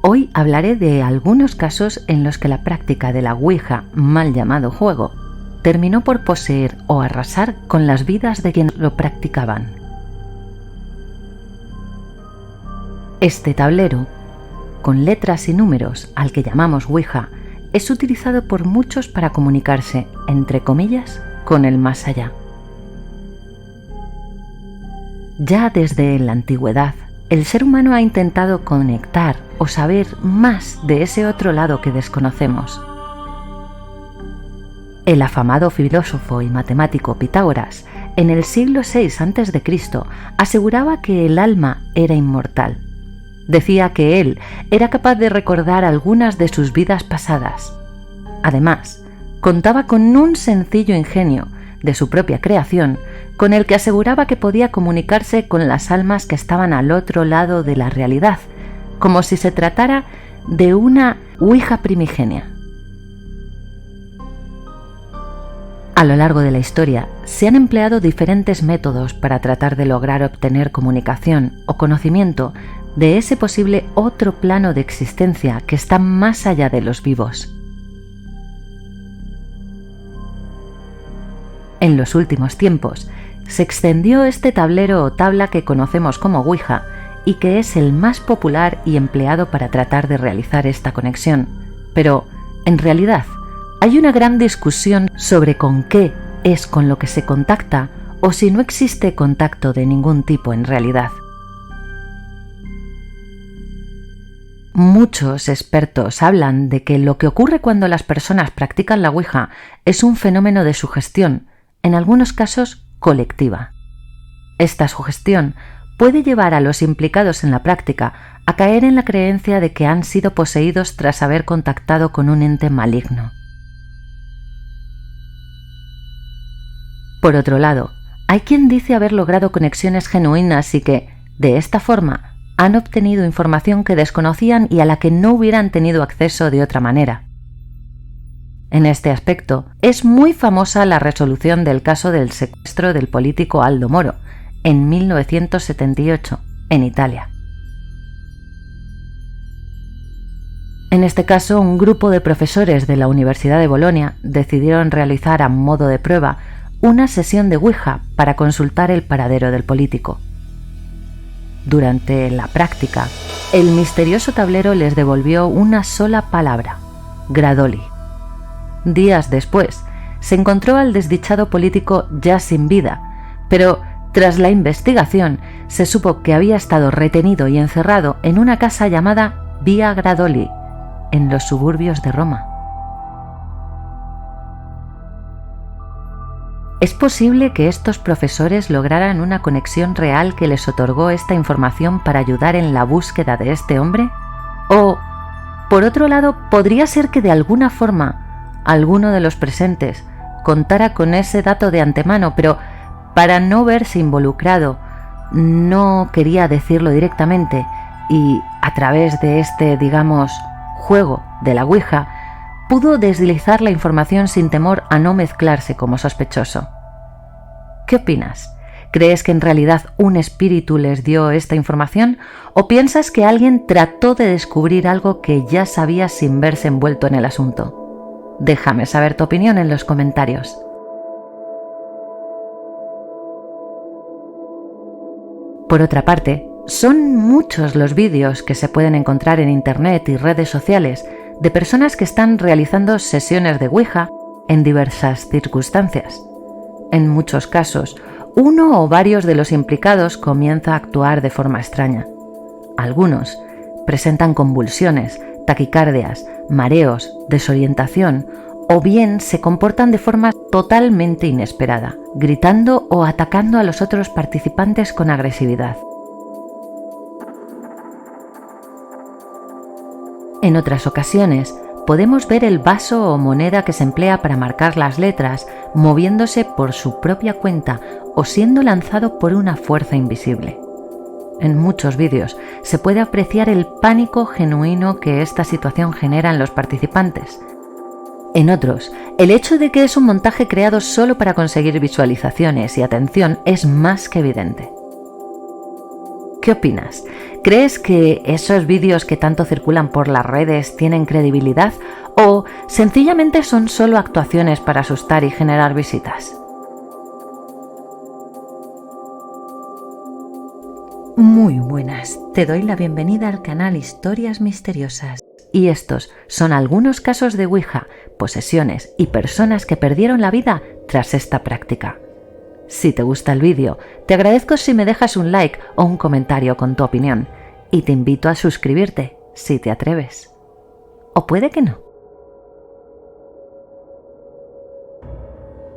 Hoy hablaré de algunos casos en los que la práctica de la Ouija, mal llamado juego, terminó por poseer o arrasar con las vidas de quienes lo practicaban. Este tablero, con letras y números al que llamamos Ouija, es utilizado por muchos para comunicarse, entre comillas, con el más allá. Ya desde la antigüedad, el ser humano ha intentado conectar o saber más de ese otro lado que desconocemos. El afamado filósofo y matemático Pitágoras, en el siglo VI a.C., aseguraba que el alma era inmortal. Decía que él era capaz de recordar algunas de sus vidas pasadas. Además, contaba con un sencillo ingenio de su propia creación, con el que aseguraba que podía comunicarse con las almas que estaban al otro lado de la realidad, como si se tratara de una Ouija primigenia. A lo largo de la historia se han empleado diferentes métodos para tratar de lograr obtener comunicación o conocimiento de ese posible otro plano de existencia que está más allá de los vivos. En los últimos tiempos se extendió este tablero o tabla que conocemos como Ouija y que es el más popular y empleado para tratar de realizar esta conexión. Pero, en realidad, hay una gran discusión sobre con qué es con lo que se contacta o si no existe contacto de ningún tipo en realidad. Muchos expertos hablan de que lo que ocurre cuando las personas practican la Ouija es un fenómeno de sugestión, en algunos casos colectiva. Esta sugestión puede llevar a los implicados en la práctica a caer en la creencia de que han sido poseídos tras haber contactado con un ente maligno. Por otro lado, hay quien dice haber logrado conexiones genuinas y que, de esta forma, han obtenido información que desconocían y a la que no hubieran tenido acceso de otra manera. En este aspecto, es muy famosa la resolución del caso del secuestro del político Aldo Moro, en 1978, en Italia. En este caso, un grupo de profesores de la Universidad de Bolonia decidieron realizar a modo de prueba una sesión de Ouija para consultar el paradero del político. Durante la práctica, el misterioso tablero les devolvió una sola palabra: Gradoli. Días después, se encontró al desdichado político ya sin vida, pero tras la investigación se supo que había estado retenido y encerrado en una casa llamada Via Gradoli, en los suburbios de Roma. ¿Es posible que estos profesores lograran una conexión real que les otorgó esta información para ayudar en la búsqueda de este hombre? O, por otro lado, ¿podría ser que de alguna forma alguno de los presentes contara con ese dato de antemano, pero para no verse involucrado no quería decirlo directamente y a través de este, digamos, juego de la Ouija, pudo deslizar la información sin temor a no mezclarse como sospechoso? ¿Qué opinas? ¿Crees que en realidad un espíritu les dio esta información o piensas que alguien trató de descubrir algo que ya sabías sin verse envuelto en el asunto? Déjame saber tu opinión en los comentarios. Por otra parte, son muchos los vídeos que se pueden encontrar en internet y redes sociales de personas que están realizando sesiones de Ouija en diversas circunstancias. En muchos casos, uno o varios de los implicados comienza a actuar de forma extraña. Algunos presentan convulsiones, taquicardias, mareos, desorientación o bien se comportan de forma totalmente inesperada, gritando o atacando a los otros participantes con agresividad. En otras ocasiones, podemos ver el vaso o moneda que se emplea para marcar las letras moviéndose por su propia cuenta o siendo lanzado por una fuerza invisible. En muchos vídeos se puede apreciar el pánico genuino que esta situación genera en los participantes. En otros, el hecho de que es un montaje creado solo para conseguir visualizaciones y atención es más que evidente. ¿Qué opinas? ¿Crees que esos vídeos que tanto circulan por las redes tienen credibilidad o sencillamente son solo actuaciones para asustar y generar visitas? Muy buenas, te doy la bienvenida al canal Historias Misteriosas. Y estos son algunos casos de Ouija, posesiones y personas que perdieron la vida tras esta práctica. Si te gusta el vídeo, te agradezco si me dejas un like o un comentario con tu opinión y te invito a suscribirte si te atreves. O puede que no.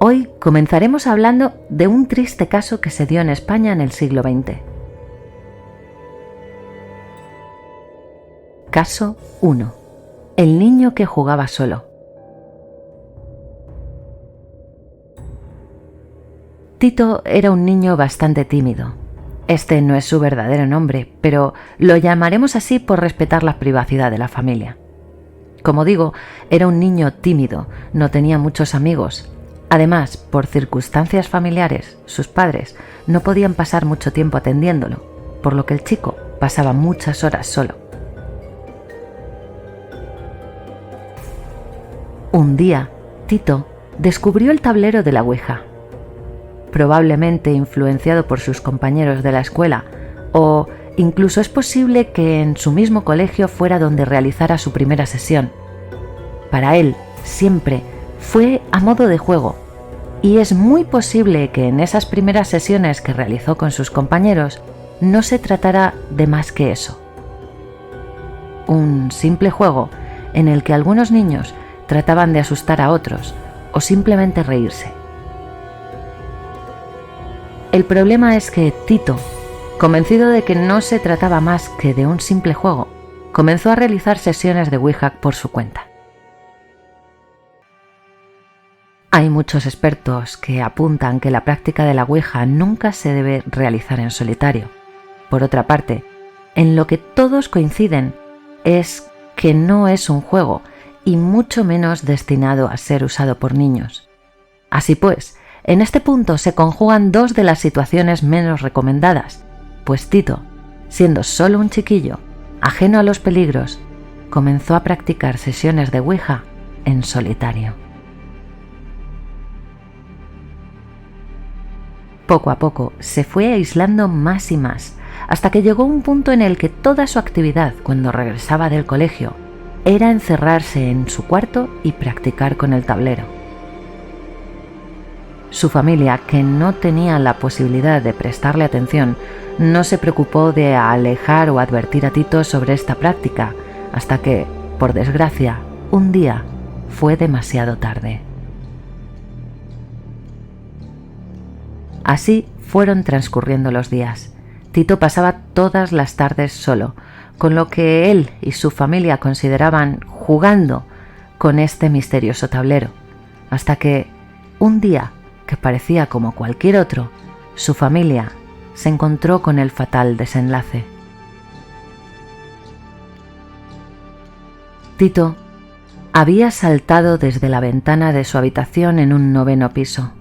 Hoy comenzaremos hablando de un triste caso que se dio en España en el siglo XX. Caso 1. El niño que jugaba solo. Tito era un niño bastante tímido. Este no es su verdadero nombre, pero lo llamaremos así por respetar la privacidad de la familia. Como digo, era un niño tímido, no tenía muchos amigos. Además, por circunstancias familiares, sus padres no podían pasar mucho tiempo atendiéndolo, por lo que el chico pasaba muchas horas solo. Un día, Tito descubrió el tablero de la Ouija. Probablemente influenciado por sus compañeros de la escuela, o incluso es posible que en su mismo colegio fuera donde realizara su primera sesión. Para él, siempre fue a modo de juego, y es muy posible que en esas primeras sesiones que realizó con sus compañeros no se tratara de más que eso. Un simple juego en el que algunos niños trataban de asustar a otros o simplemente reírse. El problema es que Tito, convencido de que no se trataba más que de un simple juego, comenzó a realizar sesiones de Ouija por su cuenta. Hay muchos expertos que apuntan que la práctica de la Ouija nunca se debe realizar en solitario. Por otra parte, en lo que todos coinciden es que no es un juego y mucho menos destinado a ser usado por niños. Así pues, en este punto se conjugan dos de las situaciones menos recomendadas, pues Tito, siendo solo un chiquillo, ajeno a los peligros, comenzó a practicar sesiones de Ouija en solitario. Poco a poco se fue aislando más y más, hasta que llegó un punto en el que toda su actividad cuando regresaba del colegio era encerrarse en su cuarto y practicar con el tablero. Su familia, que no tenía la posibilidad de prestarle atención, no se preocupó de alejar o advertir a Tito sobre esta práctica, hasta que, por desgracia, un día fue demasiado tarde. Así fueron transcurriendo los días. Tito pasaba todas las tardes solo, con lo que él y su familia consideraban jugando con este misterioso tablero, hasta que, un día que parecía como cualquier otro, su familia se encontró con el fatal desenlace. Tito había saltado desde la ventana de su habitación en un 9º piso.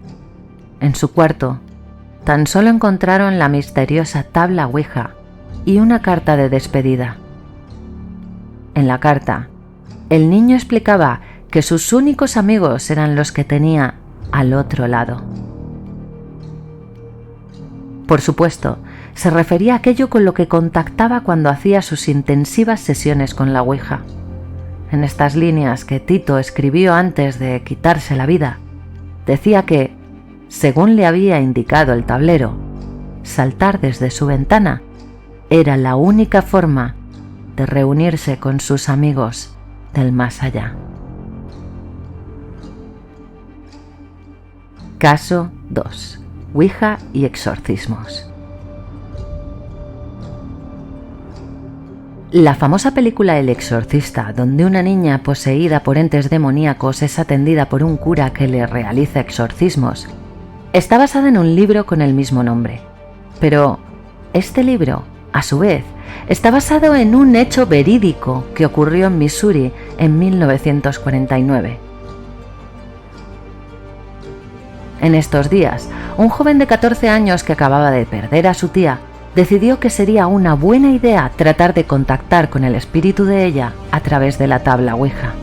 En su cuarto, tan solo encontraron la misteriosa tabla Ouija y una carta de despedida. En la carta, el niño explicaba que sus únicos amigos eran los que tenía al otro lado. Por supuesto, se refería a aquello con lo que contactaba cuando hacía sus intensivas sesiones con la Ouija. En estas líneas que Tito escribió antes de quitarse la vida, decía que, según le había indicado el tablero, saltar desde su ventana era la única forma de reunirse con sus amigos del más allá. Caso 2. Ouija y exorcismos. La famosa película El exorcista, donde una niña poseída por entes demoníacos es atendida por un cura que le realiza exorcismos, está basada en un libro con el mismo nombre. Pero este libro, a su vez, está basado en un hecho verídico que ocurrió en Missouri en 1949. En estos días, un joven de 14 años que acababa de perder a su tía decidió que sería una buena idea tratar de contactar con el espíritu de ella a través de la tabla Ouija.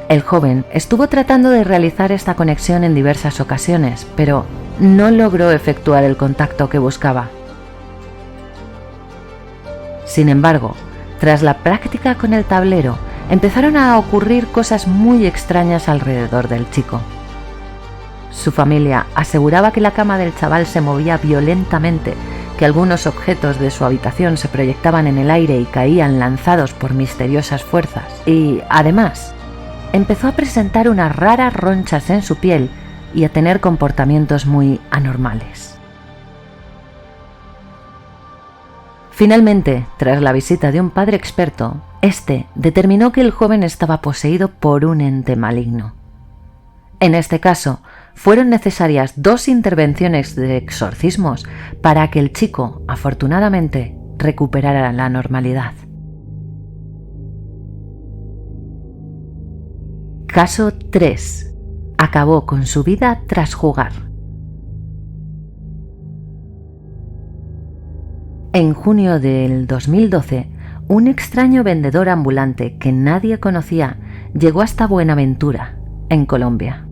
El joven estuvo tratando de realizar esta conexión en diversas ocasiones, pero no logró efectuar el contacto que buscaba. Sin embargo, tras la práctica con el tablero, empezaron a ocurrir cosas muy extrañas alrededor del chico. Su familia aseguraba que la cama del chaval se movía violentamente, que algunos objetos de su habitación se proyectaban en el aire y caían lanzados por misteriosas fuerzas, y, además, empezó a presentar unas raras ronchas en su piel y a tener comportamientos muy anormales. Finalmente, tras la visita de un padre experto, este determinó que el joven estaba poseído por un ente maligno. En este caso, fueron necesarias 2 intervenciones de exorcismos para que el chico, afortunadamente, recuperara la normalidad. Caso 3. Acabó con su vida tras jugar. En junio del 2012, un extraño vendedor ambulante que nadie conocía llegó hasta Buenaventura, en Colombia.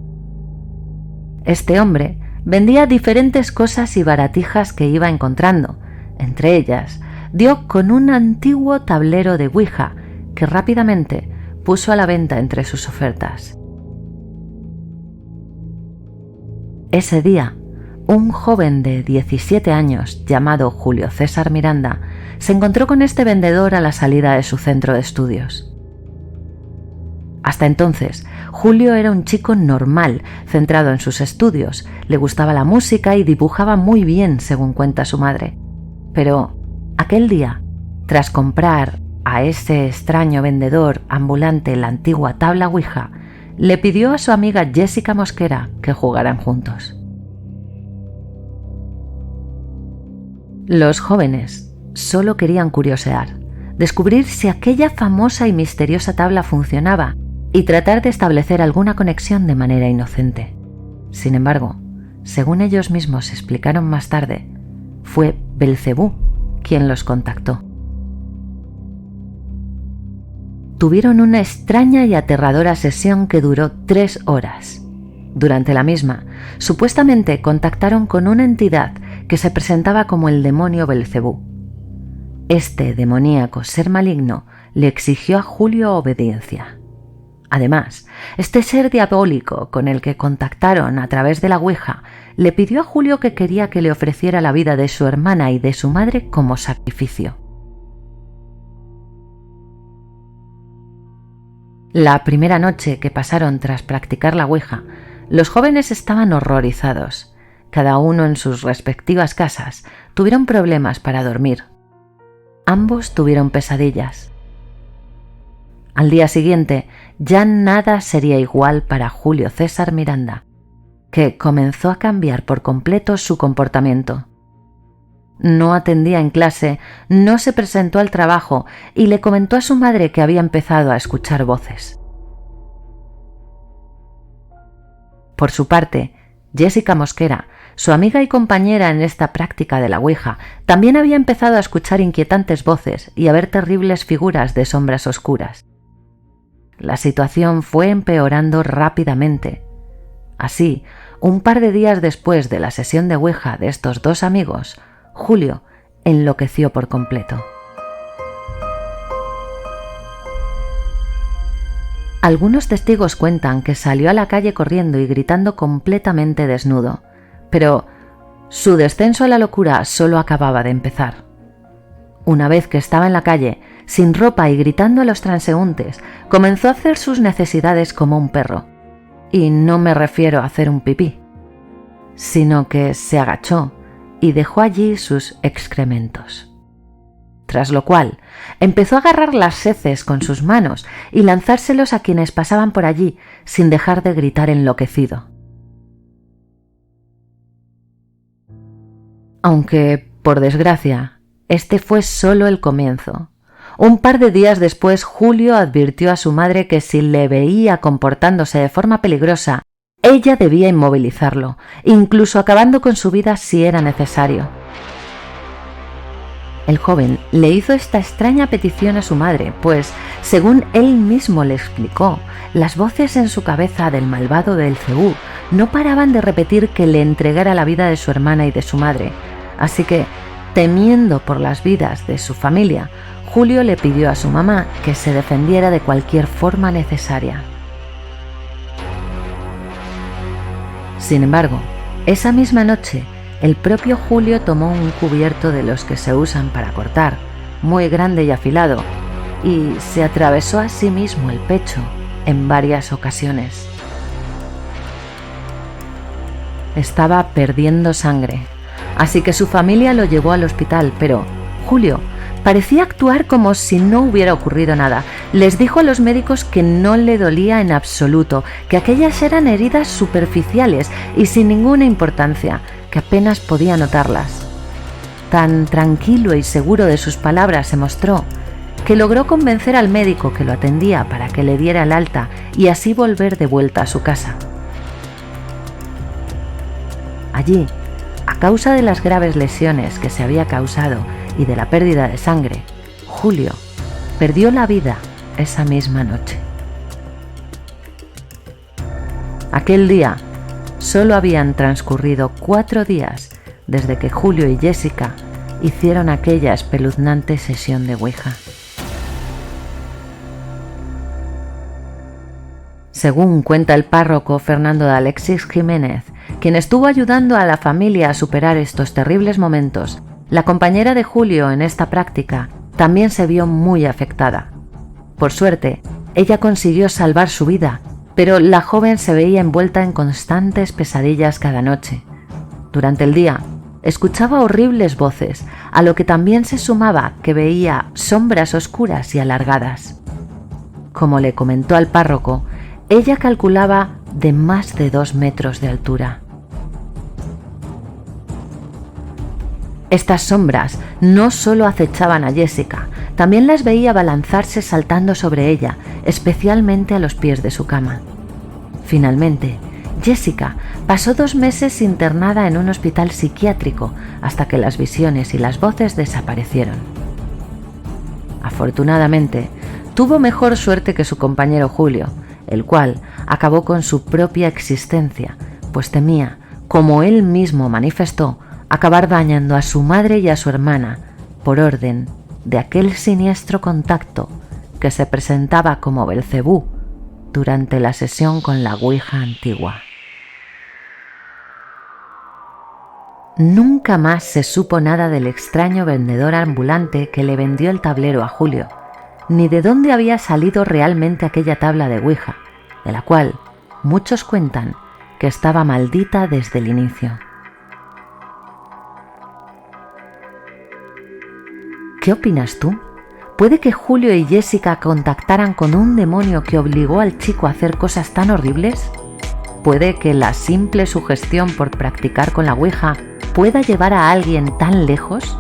Este hombre vendía diferentes cosas y baratijas que iba encontrando. Entre ellas, dio con un antiguo tablero de Ouija que rápidamente puso a la venta entre sus ofertas. Ese día, un joven de 17 años llamado Julio César Miranda se encontró con este vendedor a la salida de su centro de estudios. Hasta entonces, Julio era un chico normal, centrado en sus estudios, le gustaba la música y dibujaba muy bien, según cuenta su madre. Pero aquel día, tras comprar a ese extraño vendedor ambulante la antigua tabla Ouija, le pidió a su amiga Jessica Mosquera que jugaran juntos. Los jóvenes solo querían curiosear, descubrir si aquella famosa y misteriosa tabla funcionaba y tratar de establecer alguna conexión de manera inocente. Sin embargo, según ellos mismos explicaron más tarde, fue Belcebú quien los contactó. Tuvieron una extraña y aterradora sesión que duró 3 horas. Durante la misma, supuestamente contactaron con una entidad que se presentaba como el demonio Belcebú. Este demoníaco ser maligno le exigió a Julio obediencia. Además, este ser diabólico con el que contactaron a través de la Ouija le pidió a Julio que quería que le ofreciera la vida de su hermana y de su madre como sacrificio. La primera noche que pasaron tras practicar la Ouija, los jóvenes estaban horrorizados. Cada uno en sus respectivas casas tuvieron problemas para dormir. Ambos tuvieron pesadillas. Al día siguiente, ya nada sería igual para Julio César Miranda, que comenzó a cambiar por completo su comportamiento. No atendía en clase, no se presentó al trabajo y le comentó a su madre que había empezado a escuchar voces. Por su parte, Jessica Mosquera, su amiga y compañera en esta práctica de la Ouija, también había empezado a escuchar inquietantes voces y a ver terribles figuras de sombras oscuras. La situación fue empeorando rápidamente. Así, un par de días después de la sesión de Ouija de estos 2 amigos, Julio enloqueció por completo. Algunos testigos cuentan que salió a la calle corriendo y gritando completamente desnudo, pero su descenso a la locura solo acababa de empezar. Una vez que estaba en la calle, sin ropa y gritando a los transeúntes, comenzó a hacer sus necesidades como un perro. Y no me refiero a hacer un pipí, sino que se agachó y dejó allí sus excrementos. Tras lo cual, empezó a agarrar las heces con sus manos y lanzárselos a quienes pasaban por allí, sin dejar de gritar enloquecido. Aunque, por desgracia, este fue solo el comienzo. Un par de días después, Julio advirtió a su madre que si le veía comportándose de forma peligrosa, Ella debía inmovilizarlo, incluso acabando con su vida si era necesario. El joven le hizo esta extraña petición a su madre, pues, según él mismo le explicó, las voces en su cabeza del malvado Beelzebú no paraban de repetir que le entregara la vida de su hermana y de su madre. Así que, temiendo por las vidas de su familia, Julio le pidió a su mamá que se defendiera de cualquier forma necesaria. Sin embargo, esa misma noche, el propio Julio tomó un cubierto de los que se usan para cortar, muy grande y afilado, y se atravesó a sí mismo el pecho en varias ocasiones. Estaba perdiendo sangre, así que su familia lo llevó al hospital, pero Julio parecía actuar como si no hubiera ocurrido nada. Les dijo a los médicos que no le dolía en absoluto, que aquellas eran heridas superficiales y sin ninguna importancia, que apenas podía notarlas. Tan tranquilo y seguro de sus palabras se mostró, que logró convencer al médico que lo atendía para que le diera el alta y así volver de vuelta a su casa. Allí, a causa de las graves lesiones que se había causado y de la pérdida de sangre, Julio perdió la vida esa misma noche. Aquel día solo habían transcurrido 4 días desde que Julio y Jessica hicieron aquella espeluznante sesión de Ouija. Según cuenta el párroco Fernando de Alexis Jiménez, quien estuvo ayudando a la familia a superar estos terribles momentos, la compañera de Julio en esta práctica también se vio muy afectada. Por suerte, ella consiguió salvar su vida, pero la joven se veía envuelta en constantes pesadillas cada noche. Durante el día, escuchaba horribles voces, a lo que también se sumaba que veía sombras oscuras y alargadas. Como le comentó al párroco, ella calculaba de más de 2 metros de altura. Estas sombras no solo acechaban a Jessica, también las veía abalanzarse saltando sobre ella, especialmente a los pies de su cama. Finalmente, Jessica pasó 2 meses internada en un hospital psiquiátrico hasta que las visiones y las voces desaparecieron. Afortunadamente, tuvo mejor suerte que su compañero Julio, el cual acabó con su propia existencia, pues temía, como él mismo manifestó, acabar dañando a su madre y a su hermana por orden de aquel siniestro contacto que se presentaba como Beelzebú durante la sesión con la Ouija antigua. Nunca más se supo nada del extraño vendedor ambulante que le vendió el tablero a Julio, ni de dónde había salido realmente aquella tabla de Ouija, de la cual muchos cuentan que estaba maldita desde el inicio. ¿Qué opinas tú? ¿Puede que Julio y Jessica contactaran con un demonio que obligó al chico a hacer cosas tan horribles? ¿Puede que la simple sugestión por practicar con la Ouija pueda llevar a alguien tan lejos?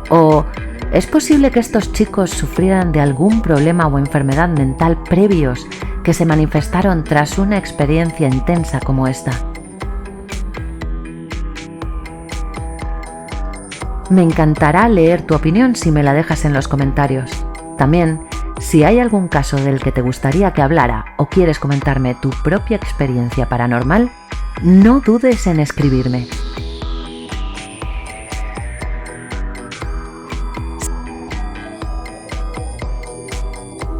¿O es posible que estos chicos sufrieran de algún problema o enfermedad mental previos que se manifestaron tras una experiencia intensa como esta? Me encantará leer tu opinión si me la dejas en los comentarios. También, si hay algún caso del que te gustaría que hablara o quieres comentarme tu propia experiencia paranormal, no dudes en escribirme.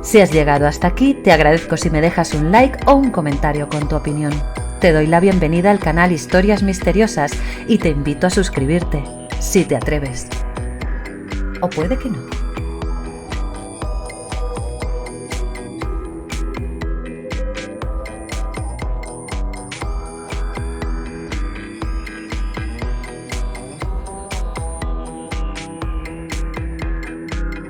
Si has llegado hasta aquí, te agradezco si me dejas un like o un comentario con tu opinión. Te doy la bienvenida al canal Historias Misteriosas y te invito a suscribirte, si te atreves. O puede que no.